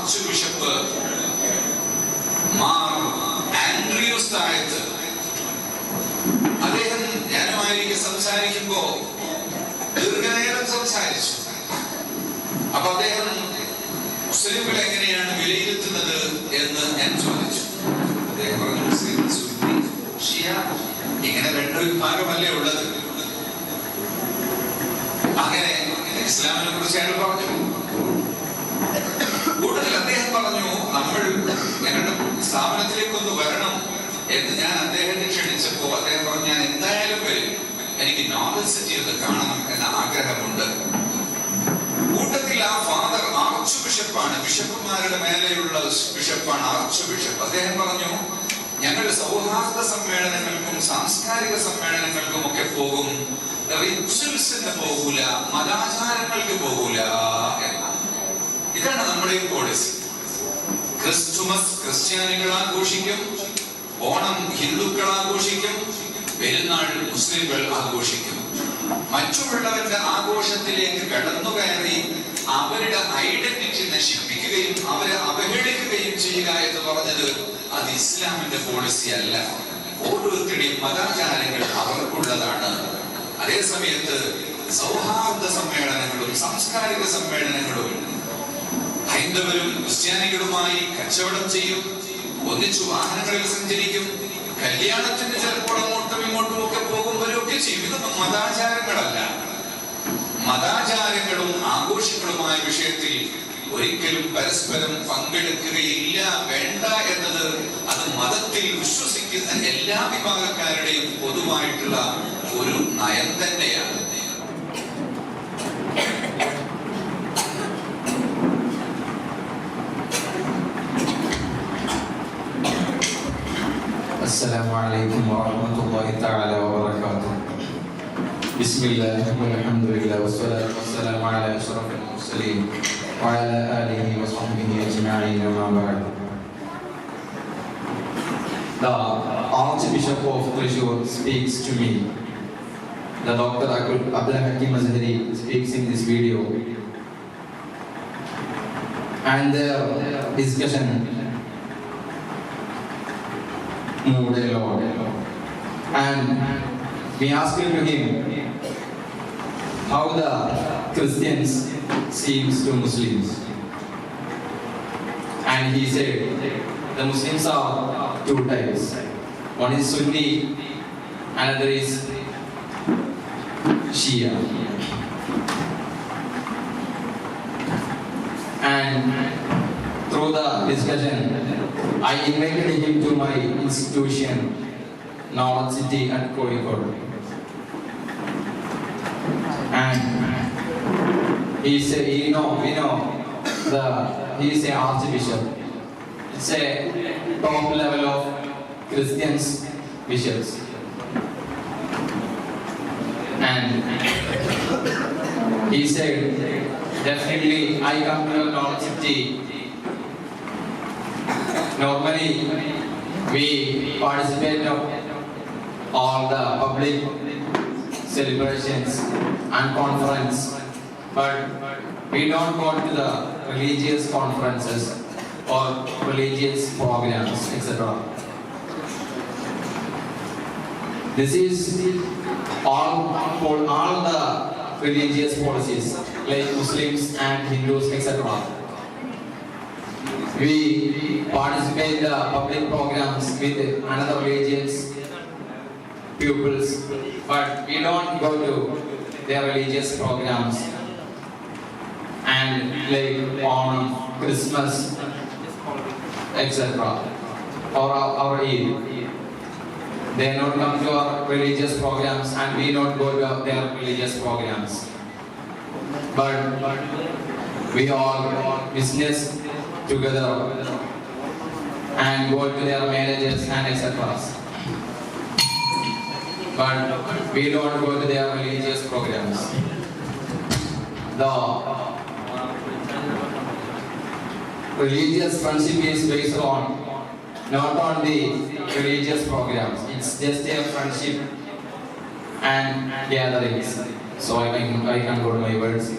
Arch bishop Mar ആൻഡ്രിയൂസ് താഴത്ത് അദ്ദേഹം ഞാനുമായിരിക്കും സംസാരിക്കുമ്പോ ദീർഘനേരം സംസാരിച്ചു. അപ്പൊ അദ്ദേഹം മുസ്ലിംകൾ എങ്ങനെയാണ് വിലയിരുത്തുന്നത് എന്ന് ഞാൻ ചോദിച്ചു. അദ്ദേഹം പറഞ്ഞു, മുസ്ലിം, സുന്നി, ഷിയ ഇങ്ങനെ രണ്ട് വിഭാഗമല്ലേ ഉള്ളത്. അങ്ങനെ ഇസ്ലാമിനെ കുറിച്ച് അയാൾ പറഞ്ഞു. കൂടുതൽ അദ്ദേഹം പറഞ്ഞു, നമ്മൾ ഞങ്ങളുടെ സ്ഥാപനത്തിലേക്കൊന്ന് വരണം എന്ന് ഞാൻ അദ്ദേഹത്തെ ക്ഷണിച്ചപ്പോ അദ്ദേഹം പറഞ്ഞു, ഞാൻ എന്തായാലും വരും, എനിക്ക് നോവൽ സിറ്റി ഒന്ന് കാണണം എന്ന ആഗ്രഹമുണ്ട്. കൂട്ടത്തിൽ ആ ഫാദർ ആർച്ച് ബിഷപ്പാണ്, ബിഷപ്പുമാരുടെ മേലെയുള്ള ബിഷപ്പാണ് ആർച്ച് ബിഷപ്പ്. അദ്ദേഹം പറഞ്ഞു, ഞങ്ങൾ സൗഹാർദ്ദ സമ്മേളനങ്ങൾക്കും സാംസ്കാരിക സമ്മേളനങ്ങൾക്കും ഒക്കെ പോകും, റിച്വൽസിന് പോകൂല, മതാചാരങ്ങൾക്ക് പോകൂല എന്ന്. ഇതാണ് നമ്മുടെ പോളിസി. ക്രിസ്തുമസ് ക്രിസ്ത്യാനികൾ ആഘോഷിക്കും, ഓണം ഹിന്ദുക്കൾ ആഘോഷിക്കും, പെരുന്നാൾ മുസ്ലിംകൾ ആഘോഷിക്കും. മറ്റുള്ളവരുടെ ആഘോഷത്തിലേക്ക് കടന്നു കയറി അവരുടെ ഐഡന്റിറ്റി നശിപ്പിക്കുകയും അവരെ അവഹേളിക്കുകയും ചെയ്യുക എന്ന് പറഞ്ഞത് അത് ഇസ്ലാമിന്റെ പോളിസി അല്ല. ഓരോരുത്തരുടെയും മതാചാരങ്ങൾ അവർക്കുള്ളതാണ്. അതേ സമയത്ത് സൗഹാർദ്ദ സമ്മേളനങ്ങളും സാംസ്കാരിക സമ്മേളനങ്ങളും ഹൈന്ദവരും ക്രിസ്ത്യാനികളുമായി കച്ചവടം ചെയ്യും, ഒന്നിച്ചു വാഹനങ്ങളിൽ സഞ്ചരിക്കും, കല്യാണത്തിന് ചിലപ്പോൾ അങ്ങോട്ടും ഇങ്ങോട്ടും ഒക്കെ പോകുമ്പോഴും ഒക്കെ ചെയ്യും. ഇതൊന്നും മതാചാരങ്ങളല്ല. മതാചാരങ്ങളും ആഘോഷങ്ങളുമായ വിഷയത്തിൽ ഒരിക്കലും പരസ്പരം പങ്കെടുക്കുകയില്ല, വേണ്ട എന്നത് അത് മതത്തിൽ വിശ്വസിക്കുന്ന എല്ലാ വിഭാഗക്കാരുടെയും പൊതുവായിട്ടുള്ള ഒരു നയം തന്നെയാണ്. السلام عليكم ورحمة الله تعالى وبركاته. بسم الله والحمد لله والصلاة والسلام على أشرف المرسلين وعلى آله وصحبه أجمعين وما بعد. The Archbishop of Thrissur speaks to me. The Dr. Abdul Hakim Azhari speaks in this video, and their discussion moved a lot, and we asked to him how the Christians seems to Muslims, and he said the Muslims are two types. One is Sunni, another is Shia. And through the discussion, I invited him to my institution, Knowledge City at Kozhikode. And he said, he is an archbishop. It's a top level of Christians bishops. And he said, definitely I come to Knowledge City. Normally, we participate in all the public celebrations and conference, but we don't go to the religious conferences or religious programs, etc. This is all the religious policies like Muslims and Hindus, etc. We participate in the public programs with another religious pupils, but we don't go to their religious programs. And like on Christmas, etc. or our Eid, they not come to our religious programs, and we not go to their religious programs. But we all business together and go to their marriages and etc. But we don't go to their religious programs. The religious friendship is based on not on the religious programs. It's just a friendship and gatherings. So I can go to my words.